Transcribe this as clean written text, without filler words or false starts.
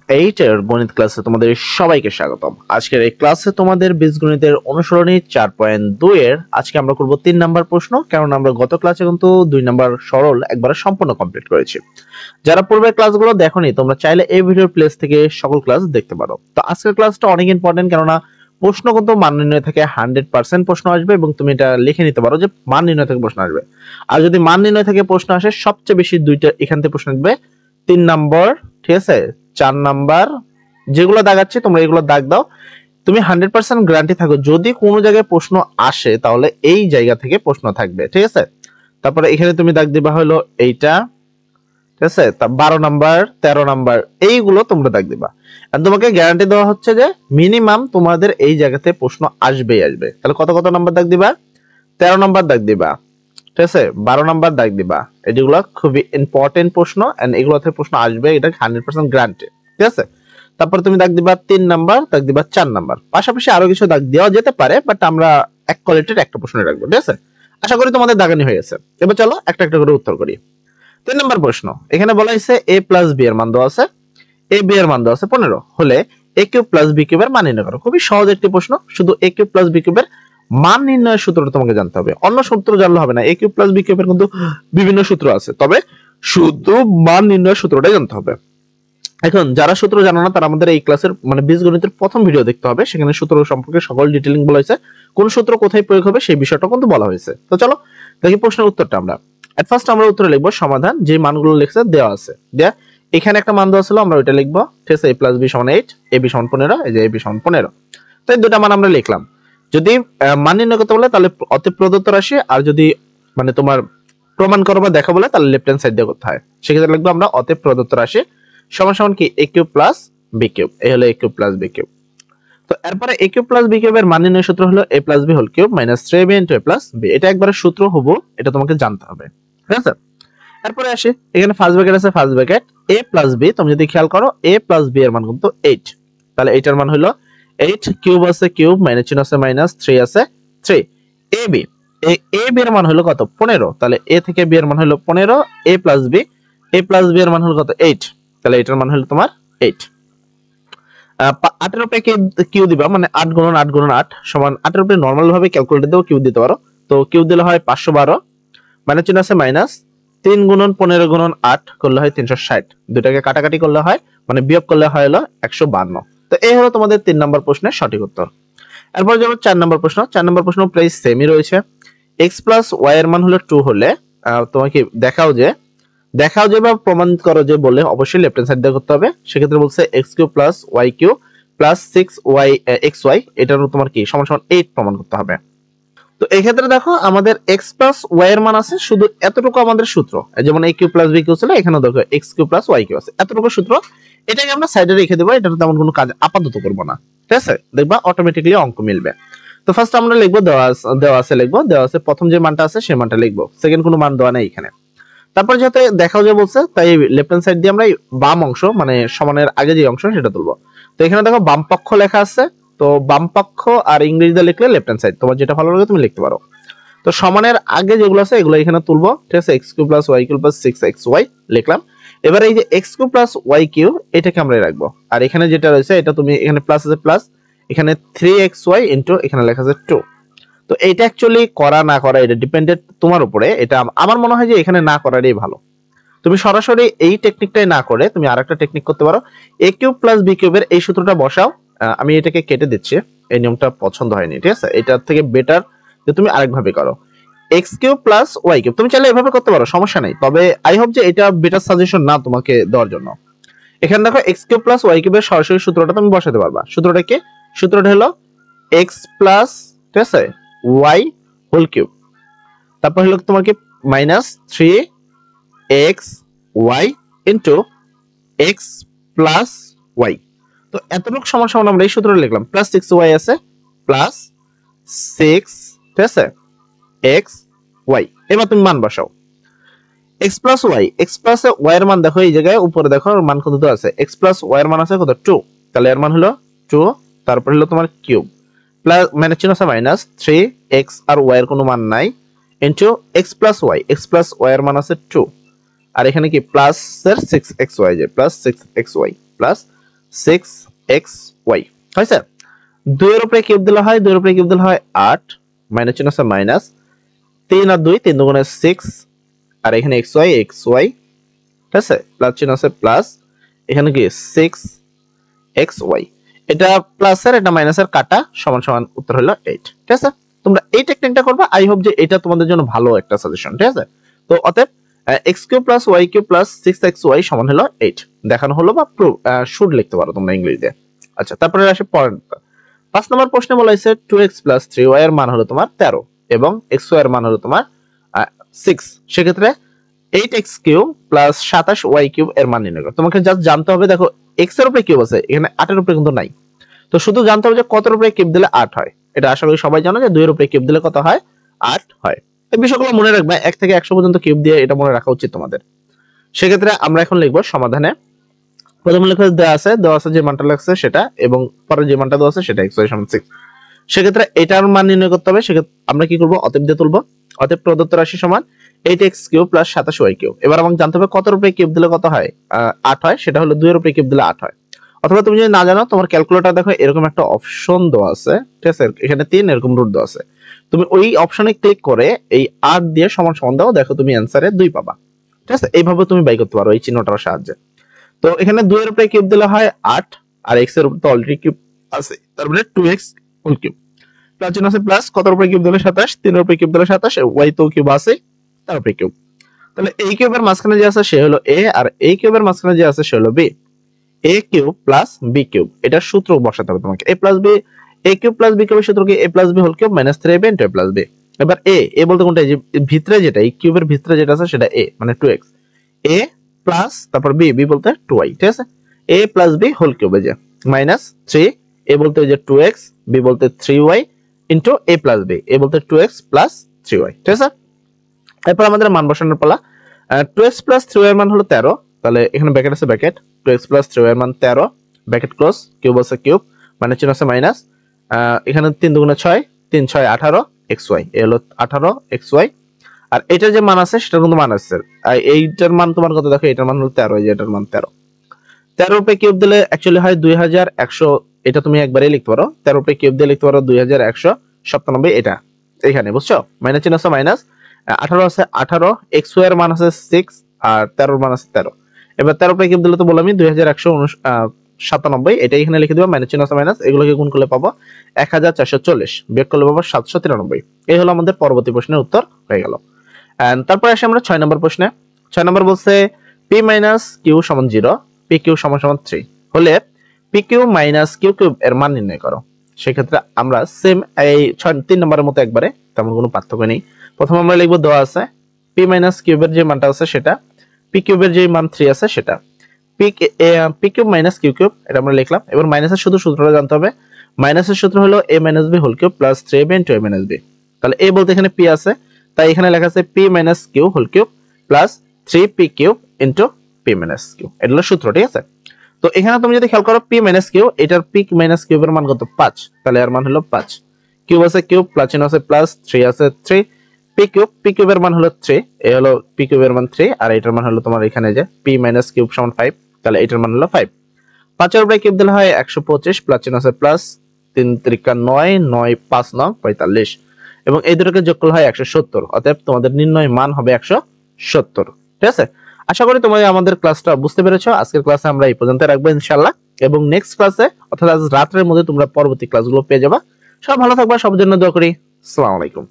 8 এর গণিত ক্লাসে তোমাদের সবাইকে স্বাগতম। আজকের এই ক্লাসে তোমাদের বীজগণিতের অনুসরণী 4.2 এর আজকে আমরা করব 3 নাম্বার প্রশ্ন, কারণ আমরা গত ক্লাসে কিন্তু 2 নাম্বার সরল একবারে সম্পূর্ণ কমপ্লিট করেছি। যারা পূর্বের ক্লাসগুলো দেখোনি তোমরা চাইলে এই ভিডিওর প্লেস থেকে সকল ক্লাস দেখতে পারো। তো আজকের ক্লাসটা অনেক ইম্পর্টেন্ট, কেননা প্রশ্ন কিন্তু মান নির্ণয় থেকে 100% প্রশ্ন আসবে এবং তুমি এটা লিখে নিতে পারো যে মান নির্ণয় থেকে প্রশ্ন আসবে। আর যদি মান নির্ণয় থেকে প্রশ্ন আসে সবচেয়ে বেশি দুইটা এখান থেকে প্রশ্ন আসবে, 3 নাম্বার, ঠিক আছে, 4 নাম্বার, যেগুলো দাগাচ্ছে তোমরা এগুলো দাগ দাও। তুমি 100% গ্যারান্টি থাকো যদি কোনো জায়গায় প্রশ্ন আসে তাহলে এই জায়গা থেকে প্রশ্ন থাকবে, ঠিক আছে। তারপরে এখানে তুমি দাগ দিবা হলো এইটা, ঠিক আছে, 12 নাম্বার, 13 নাম্বার, এইগুলো তোমরা দাগ দিবা। আর তোমাকে গ্যারান্টি দেওয়া হচ্ছে যে মিনিমাম তোমাদের এই জায়গাতে প্রশ্ন আসবেই আসবে। তাহলে কত কত নাম্বার দাগ দিবা? 13 নাম্বার দাগ দিবা, ঠিক আছে, 12 নাম্বার দাগ দিবা। এগুলো খুবই ইম্পর্টেন্ট প্রশ্ন এন্ড এগুলোতে প্রশ্ন আসবে, এটা 100% গ্যারান্টি, ঠিক আছে। তারপর তুমি দাগ দিবা 3 নাম্বার, দাগ দিবা 4 নাম্বার, পাশাপাশি আরো কিছু দাগ দেওয়া যেতে পারে, বাট আমরা এক কোয়ালিটির একটা প্রশ্ন রাখবো, ঠিক আছে। আশা করি তোমাদের দাগানি হয়ে গেছে। এবার চলো একটা একটা করে উত্তর করি। 3 নাম্বার প্রশ্ন, এখানে বলা হয়েছে a প্লাস b এর মান দেওয়া আছে, a b এর মান দেওয়া আছে 15 হলে a cube plus b cube এর মান নির্ণয় করো। খুবই সহজ একটি প্রশ্ন, শুধু a cube plus b cube এর মান নির্ণয়ের সূত্রটা তোমাকে জানতে হবে, অন্য সূত্র জানলে হবে না। a cube plus b cube এর কিন্তু বিভিন্ন সূত্র আছে, তবে শুধু মান নির্ণয়ের সূত্রটাই জানতে হবে। এখন যারা সূত্র জানো না তারা আমাদের এই ক্লাসের মানে বীজগণিতের প্রথম ভিডিও দেখতে হবে, সেখানে সূত্র সম্পর্কে সকল ডিটেইলিং বলা হয়েছে, কোন সূত্র কোথায় প্রয়োগ হবে সেই বিষয়টা কিন্তু বলা হয়েছে। তো চলো দেখি প্রশ্নের উত্তরটা। আমরা এট ফার্স্ট আমরা উত্তরে লিখবো সমাধান, যে মানগুলো লিখছে দেওয়া আছে, দেয়া এখানে একটা মান দেওয়া ছিল, আমরা ওইটা লিখবো, ঠিক আছে। a প্লাস b সমান 8, ab সমান 15, এই যে ab সমান 15, তো এই দুটো মান আমরা লিখলাম। যদি মান নির্ণয় করতে বলে তাহলে অতএব প্রদত্ত রাশি, আর যদি মানে তোমার প্রমাণ করো বা দেখা বলে তাহলে লেফট হ্যান্ড সাইড দিয়ে করতে হয়। সেক্ষেত্রে লিখবো আমরা অতএব প্রদত্ত রাশি সমান সমান কি a cube plus b cube, এই হলো a cube plus b cube. তো এরপরে a cube plus b cube এর মান নির্ণয় সূত্র হলো a plus b whole cube minus 3ab into a plus b। এটা একবারে সূত্র হবো, এটা তোমাকে জানতে হবে, ঠিক আছে। এরপরে আসি, এখানে ফার্স্ট ব্র্যাকেট আছে, first bracket a plus b, তুমি যদি খেয়াল করো a প্লাস b এর মান কিন্তু 8, তাহলে এটার মান হলো 8, কিউব আছে কিউব, মাইনাস চিহ্ন আছে মাইনাস, 3 আছে 3, ab ab এর মান হলো কত? 15, তাহলে a থেকে b এর মান হলো 15, a প্লাস b এর মান হলো কত? 8, তাহলে এটার মান হলো তোমার 8। 8 এর উপরে কিউ দিবা, মানে 8 গুণন 8 গুণন 8 সমান 8 এর উপরে নরমাল ভাবে ক্যালকুলেটর দিয়েও কিউ দিতে পারো। তো কিউ দিলে হয় 512, মাইনাস চিহ্ন আছে মাইনাস, 3 গুণন 15 গুণন 8 করলে হয় 360, দুটাকে কাটাকাটি করলে হয় মানে বিয়োগ করলে হয় হলো 152। তো এই হলো তোমাদের 3 নম্বর প্রশ্নের সঠিক উত্তর। এরপর যাব 4 নম্বর প্রশ্ন। 4 নম্বর প্রশ্ন প্রায় সেমই রয়েছে। x প্লাস y এর মান হলো 2 হলে তোমাকে দেখাও যে বা প্রমাণ করো যে বলে অবশ্যই লেফট হ্যান্ড সাইড দিয়ে করতে হবে। সেক্ষেত্রে বলছে x cube plus y cube plus 6y xy, এটার তোমার কি সমান সমান 8 প্রমাণ করতে হবে। তো এই ক্ষেত্রে দেখো আমাদের x প্লাস y এর মান আছে, শুধু এতটুকু আমাদের সূত্র, যেমন a cube plus b cube ছিল, এখানেও দেখো x cube plus y cube আছে, এতটুকু সূত্র, এটাকে আমরা সাইডে রেখে দেবো, এটার তেমন কোনো কাজ আপাতত করব না, ঠিক আছে। দেখবা অটোমেটিক্যালি অঙ্ক মিলবে। তো ফার্স্ট আমরা লিখবো দেওয়া আছে প্রথম যে মানটা আছে সেই মানটা লিখবো, সেকেন্ড কোনো মান দেওয়া নেই এখানে। তারপর যাতে দেখাও যে বলছে, তাই লেফট হ্যান্ড সাইড দিয়ে আমরা বাম অংশ মানে সমানের আগে যে অংশ সেটা তুলবো। তো এখানে দেখো বাম পক্ষ লেখা আছে, তো বাম পক্ষ আর ইংরেজিতে লিখলে লেফট হ্যান্ড সাইড, তোমার যেটা ভালো লাগে তুমি লিখতে পারো। তো সমানের আগে যেগুলো আছে এগুলো এখানে তুলবো, ঠিক আছে। x cube plus y cube plus 6xy লিখলাম। এবারে এই যে x cube plus y cube এটাকে আমরা রাখবো, আর এখানে যেটা রয়েছে এটা তুমি এখানে প্লাস আছে প্লাস, এখানে 3xy ইনটু এখানে লেখা আছে 2। তো এটা অ্যাকচুয়ালি করা না করা এটা ডিপেন্ডেন্ট তোমার উপরে, এটা আমার মনে হয় যে এখানে না করারই ভালো। তুমি সরাসরি এই টেকনিকটাই না করে তুমি আরেকটা টেকনিক করতে পারো, a কিউব প্লাস b কিউবের এই সূত্রটা বসাও। আমি এটাকে কেটে দিচ্ছি, এই নিয়মটা পছন্দ হয়নি, ঠিক আছে। এটার থেকে বেটার যে তুমি আরেকভাবে করো, x cube plus y cube, তুমি চাইলে এভাবে করতে পারো, সমস্যা নেই, তবে আই হোপ যে এটা বেটার সাজেশন না তোমাকে দেওয়ার জন্য। এখানে দেখো x কিউব প্লাস y কিউবের সরাসরি সূত্রটা তুমি বসাতে পারবা। সূত্রটা কি? সূত্রটা হলো x প্লাস, ঠিক আছে, y হোল কিউব, তারপর হলো তোমাকে minus 3xy into x plus y। তো এতটুকু সমান সমান আমরা এই সূত্রটা লিখলাম, প্লাস 6y আছে প্লাস 6, ঠিক আছে, xy। এবার তুমি মান বসাও, x প্লাস y এর মান দেখো এই জায়গায় উপরে দেখো মান কত আছে, x প্লাস y এর মান আছে কত? 2, তাহলে এর মান হলো 2, তারপর হলো তোমার কিউব প্লাস মানে চিহ্ন আছে মাইনাস 3x আর y এর কোনো মান নাই ইনটু x প্লাস y এর মান আছে 2, আর এখানে কি প্লাস এর 6xy, যে প্লাস 6xy প্লাস 6xy হয়েছে। 2 এর উপরে কিউব দিলে হয় 2 এর উপরে কিউব দিলে হয় 8 মাইনাস চিহ্ন আছে মাইনাস 3 আর 2 3 দুগুণে 6 আর এখানে xy ঠিক আছে প্লাস চিহ্ন আছে প্লাস এখানে কি 6xy এটা প্লাস আর এটা মাইনাস এর কাটা সমান সমান উত্তর হলো 8 ঠিক আছে। তোমরা এই টেকনিকটা করবা, আই হোপ যে এটা তোমাদের জন্য ভালো একটা সাজেশন ঠিক আছে। তো অতএব x³ + y³ + 6xy সমান হলো 8 দেখানো হলো বা শুড লিখতে পারো তোমরা ইংরেজিতে। আচ্ছা তারপরে আসে পরের 5 নম্বর প্রশ্নে বলা হয়েছে 2x + 3y এর মান হলো তোমার 13 এবং xy এর মান হলো তোমার 6। সেক্ষেত্রে 8x³ + 27y³ এর মান নির্ণয় করো। তোমাকে জাস্ট জানতে হবে, দেখো x এর উপরে কিউব আছে, এখানে 8 এর উপরে কিন্তু নাই, তো শুধু জানতে হবে যে কত এর উপরে কিউব দিলে 8 হয়। এটা আশা করি সবাই জানো যে 2 এর উপরে কিউব দিলে কত হয় 8 হয়। এই বিষয়গুলো মনে রাখবে, 1 থেকে 100 পর্যন্ত কিউব দিয়ে এটা মনে রাখা উচিত তোমাদের। সেক্ষেত্রে আমরা এখন লিখব সমাধানে। প্রথমে লেখা দেওয়া আছে যে মানটা লাগছে সেটা এবং পরে যে মানটা দেওয়া আছে সেটা x y = 6। সেক্ষেত্রে এটার মান নির্ণয় করতে হবে। সেক্ষেত্রে আমরা কি করব, অতএব দিয়ে তুলব। অতএব প্রদত্ত রাশি সমান 8x³ + 27y³। এবার আমাকে জানতে হবে কত এর উপরে কিউব দিলে কত হয় 8 হয়, সেটা হলো 2 এর উপরে কিউব দিলে 8 হয়। অথবা তুমি যদি না জানো তোমার ক্যালকুলেটর দেখো এরকম একটা অপশন দেওয়া আছে ঠিক আছে, এখানে 3 এরকম রুট দেওয়া আছে, তুমি ওই অপশনে ক্লিক করে এই 8 দিয়ে সমান সমান দাও, দেখো তুমি অ্যানসারে 2 পাবা ঠিক আছে। এইভাবে তুমি বাই করতে পারো এই চিহ্নটার সাহায্যে। তো এখানে 2 এর উপরে কিউব দিলে হয় 8 আর x এর উপরে তো অলরেডি কিউব আছে, তার মানে 2x হোল কিউব প্লাস চিহ্ন আছে প্লাস কত এর উপরে কিউব দিলে 27, 3 এর উপরে কিউব দিলে 27, y তো কিউব আছে তার উপরে কিউব। তাহলে এই কিউবের মাঝখানে যে আছে সে হলো a আর এই কিউবের মাঝখানে যে আছে সে হলো b। a³ + b³ এটা সূত্র বসাতে হবে তোমাকে। a³ + b³ এর সূত্র কি a + b whole cube - 3ab * a + b। এবার a বলতে কোনটা, এই যে ভিতরে যেটা এই কিউবের ভিতরে যেটা আছে সেটা a মানে 2x, a প্লাস তারপর b বলতে 2y ঠিক আছে। a + b হোল কিউব এই যে -3, a বলতে এই যে 2x, b বলতে 3y into a + b, a বলতে 2x + 3y ঠিক আছে। এরপর আমাদের মান বসানোর পালা। 2x + 3y এর মান হলো 13, তাহলে এখানে ব্র্যাকেট আছে ব্র্যাকেট 2x + 3y এর মান 13 ব্র্যাকেট ক্লোজ, কিউব আছে কিউব মানে চিহ্ন আছে মাইনাস, এখানে 3 দুগুণে 6 3 6 18 xy এ হলো 18 xy। আর এটার যে মান আছে সেটার কিন্তু মান আছে, আর এইটার মান তোমার কত দেখো, এটার মান হলো 13, এই যে এটার মান 13। 13 উপরে কিউব দিলে অ্যাকচুয়ালি হয় 2100, এটা তুমি একবারেই লিখতে পারো। 13 উপরে কিউব দিয়ে লিখতে পারো 2197, এটা এখানে বুঝছো, মাইনাস চিহ্ন আছে মাইনাস, 18 আছে 18, xy এর মান আছে 6 আর 13 এর মান আছে 13। এবার 13 উপরে কিউব দিলে তো বললামই 2197, এটা এখানে লিখে দিবা, মাইনাস চিহ্ন আছে মাইনাস, এগুলোকে গুণ করলে পাবো 1440, বিয়োগ করলে পাবো 793। এই হলো আমাদের পরবর্তী প্রশ্নের উত্তর হয়ে গেল। এন্ড তারপর আসি আমরা 6 নম্বর প্রশ্নে। 6 নম্বর বলছে p - q = 0, pq = 3 হলে pq - q³ এর মান নির্ণয় করো। সেক্ষেত্রে আমরা সেম এই 3 নম্বরের মতো একবারে, তেমন কোনো পার্থক্য নেই। প্রথমে আমরা লিখব দেওয়া আছে p - q এর যে মানটা আছে সেটা, pq এর যে মান 3 আছে সেটা, pq - q³ এটা আমরা লিখলাম। এবার মাইনাসের শুধু সূত্রটা জানতে হবে। মাইনাসের সূত্র হলো a - b whole cube plus 3ab * a - b। তাহলে a বলতে এখানে p আছে, তাই এখানে লেখা আছে p - q whole cube plus 3p³ into p - q, এটা হলো সূত্র ঠিক আছে। তো এখানে তুমি যদি খেয়াল করো p - q, এটার p - q এর মান কত 5, তাহলে এর মান হলো 5, কিউব আছে কিউব প্লাস চিহ্ন আছে প্লাস 3 আছে 3, p³ এর মান হলো 3, এই হলো p³ এর মান 3 আর এটার মান হলো তোমার এখানে যে p - q = 5, তাহলে এটার মান হলো 5। 5 এর উপরে কিউব দিলে হয় 125 প্লাস চিহ্ন আছে প্লাস 3 × 9 9 5 9 45 এবং এই দুটোকে যোগ করলে হয় 170। অতএব তোমাদের নির্ণয় মান হবে 170 ঠিক আছে। আশা করি তোমরা আমাদের ক্লাসটা বুঝতে পেরেছো। আজকের ক্লাসে আমরা এই পর্যন্ত রাখবো ইনশাআল্লাহ, এবং নেক্সট ক্লাসে অর্থাৎ আজ রাতের মধ্যে তোমরা পরবর্তী ক্লাসগুলো পেয়ে যাবা। সব ভালো থাকবা, সবার জন্য দোয়া করি। আসসালামু আলাইকুম।